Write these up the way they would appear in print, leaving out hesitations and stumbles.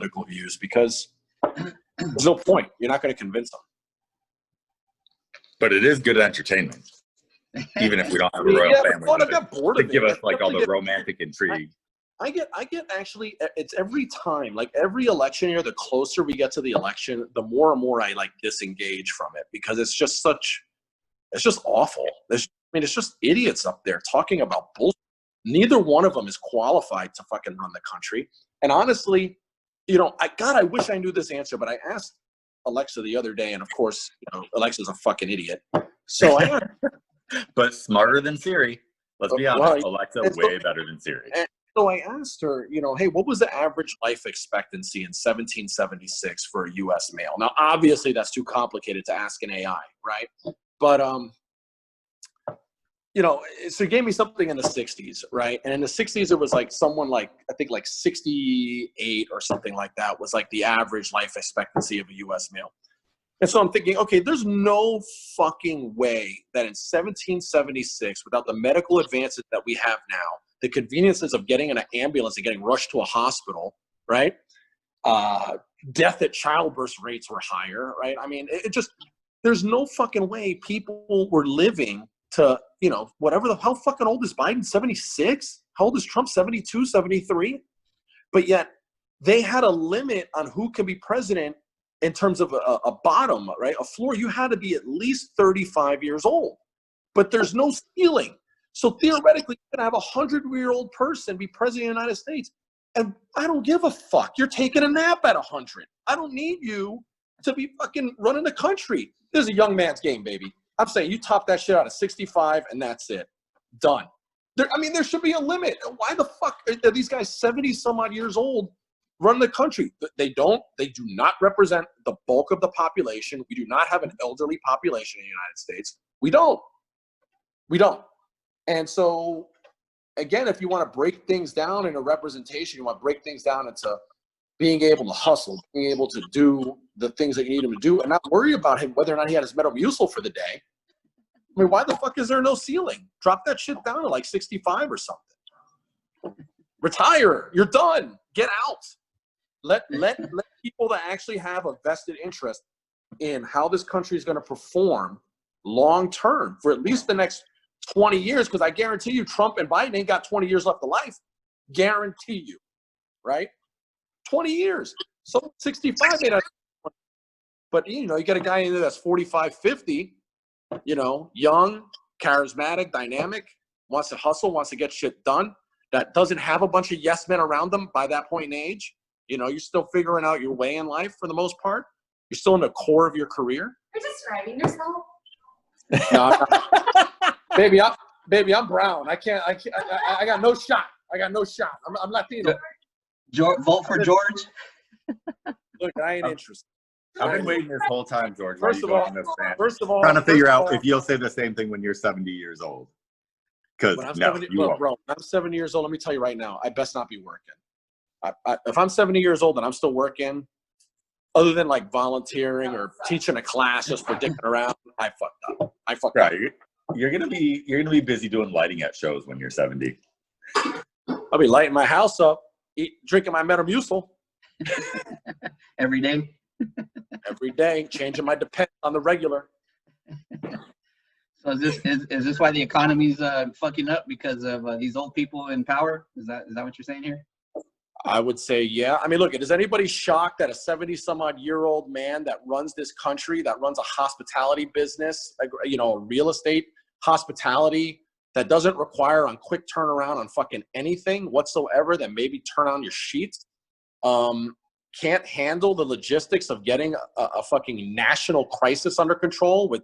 political views because there's no point. You're not going to convince them. But it is good entertainment, even if we don't have a royal family. I got bored of it. Give us like all the romantic intrigue. I get actually, it's every time, like every election year, the closer we get to the election, the more and more I like disengage from it because it's just awful. It's just idiots up there talking about bullshit. Neither one of them is qualified to fucking run the country. And honestly, I wish I knew this answer, but I asked Alexa the other day, and of course, Alexa's a fucking idiot. So but smarter than Siri. Let's be honest, Alexa way better than Siri. And so I asked her, hey, what was the average life expectancy in 1776 for a U.S. male? Now, obviously, that's too complicated to ask an AI, right? But so he gave me something in the 60s, right? And in the 60s, it was like someone like, I think like 68 or something like that was like the average life expectancy of a U.S. male. And so I'm thinking, okay, there's no fucking way that in 1776, without the medical advances that we have now, the conveniences of getting in an ambulance and getting rushed to a hospital, right? Death at childbirth rates were higher, right? I mean, there's no fucking way people were living to, how fucking old is Biden? 76? How old is Trump? 72, 73? But yet they had a limit on who can be president in terms of a bottom, right? A floor. You had to be at least 35 years old, but there's no ceiling. So theoretically, you can have a 100-year-old person be president of the United States. And I don't give a fuck. You're taking a nap at 100. I don't need you to be fucking running the country. This is a young man's game, baby. I'm saying you top that shit out at 65 and that's it. Done. There should be a limit. Why the fuck are these guys 70 some odd years old running the country? They do not represent the bulk of the population. We do not have an elderly population in the United States. We don't. And so, again, if you want to break things down into representation, you want to break things down into being able to hustle, being able to do the things that you need him to do, and not worry about him whether or not he had his Metamucil for the day. I mean, why the fuck is there no ceiling? Drop that shit down to like 65 or something. Retire. You're done. Get out. Let people that actually have a vested interest in how this country is going to perform long term for at least the next 20 years, because I guarantee you Trump and Biden ain't got 20 years left of life. Guarantee you. Right? 20 years. So 65 ain't. But, you got a guy in there that's 45, 50, young, charismatic, dynamic, wants to hustle, wants to get shit done, that doesn't have a bunch of yes men around them by that point in age. You're still figuring out your way in life for the most part. You're still in the core of your career. You're describing yourself. No, I'm brown. I got no shot. I'm Latino. Vote for George. Look, I ain't interested. I've been waiting this whole time, George. First of all, trying to figure out if you'll say the same thing when you're 70 years old. Because bro, I'm 70 years old. Let me tell you right now, I best not be working. If I'm 70 years old and I'm still working, other than like volunteering or teaching a class just for dicking around, I fucked up. You're gonna be busy doing lighting at shows when you're 70. I'll be lighting my house up, drinking my Metamucil every day. Every day, changing my dependence on the regular. So is this why the economy's fucking up, because of these old people in power? Is that what you're saying here? I would say, yeah. I mean, look, is anybody shocked that a 70-some-odd-year-old man that runs this country, that runs a hospitality business, a real estate hospitality that doesn't require on quick turnaround on fucking anything whatsoever, that maybe turn on your sheets, can't handle the logistics of getting a fucking national crisis under control with,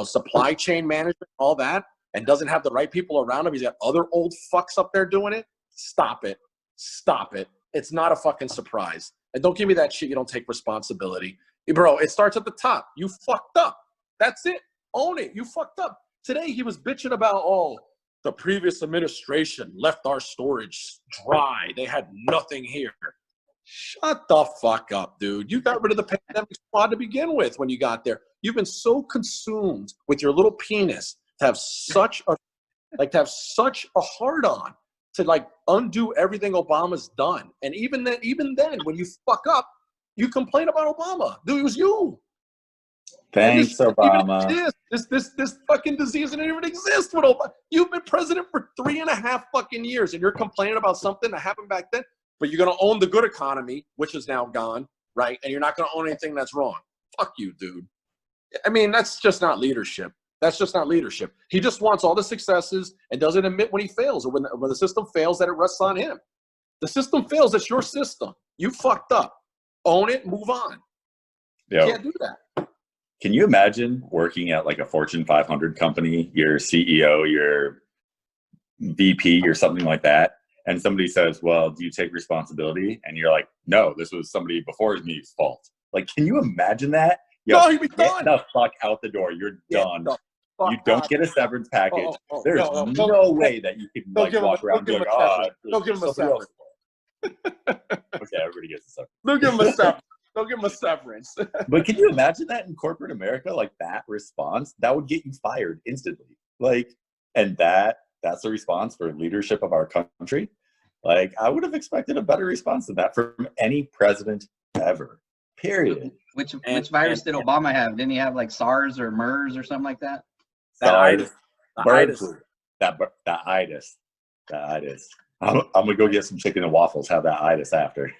supply chain management, all that, and doesn't have the right people around him? He's got other old fucks up there doing it. Stop it. It's not a fucking surprise. And don't give me that shit. You don't take responsibility. Bro, it starts at the top. You fucked up. That's it. Own it. You fucked up. Today he was bitching about, the previous administration left our storage dry. They had nothing here. Shut the fuck up, dude. You got rid of the pandemic squad to begin with when you got there. You've been so consumed with your little penis to have such a hard on to like undo everything Obama's done. And even then, when you fuck up, you complain about Obama. Dude, it was you. Thanks, Obama. This fucking disease didn't even exist with Obama. You've been president for 3.5 fucking years, and you're complaining about something that happened back then. But you're gonna own the good economy, which is now gone, right? And you're not gonna own anything that's wrong. Fuck you, dude. I mean, that's just not leadership. That's just not leadership. He just wants all the successes and doesn't admit when he fails or when the system fails that it rests on him. The system fails. It's your system. You fucked up. Own it. Move on. You can't do that. Can you imagine working at like a Fortune 500 company, your CEO, your VP or something like that, and somebody says, well, do you take responsibility? And you're like, no, this was somebody before me's fault. Like, can you imagine that? Yo, no, you'd be get done. the fuck out the door. You're done. You don't get a severance package. There's no way that you can like walk around and be like, don't give him a severance. Okay, everybody gets a severance. Don't give him a severance. Don't give him a severance. But can you imagine that in corporate America? Like that response, that would get you fired instantly. Like, and that's the response for leadership of our country. Like, I would have expected a better response than that from any president ever. Period. Which virus did Obama have? Didn't he have like SARS or MERS or something like that? SARS, bird flu. That itis. I'm gonna go get some chicken and waffles. Have that itis after.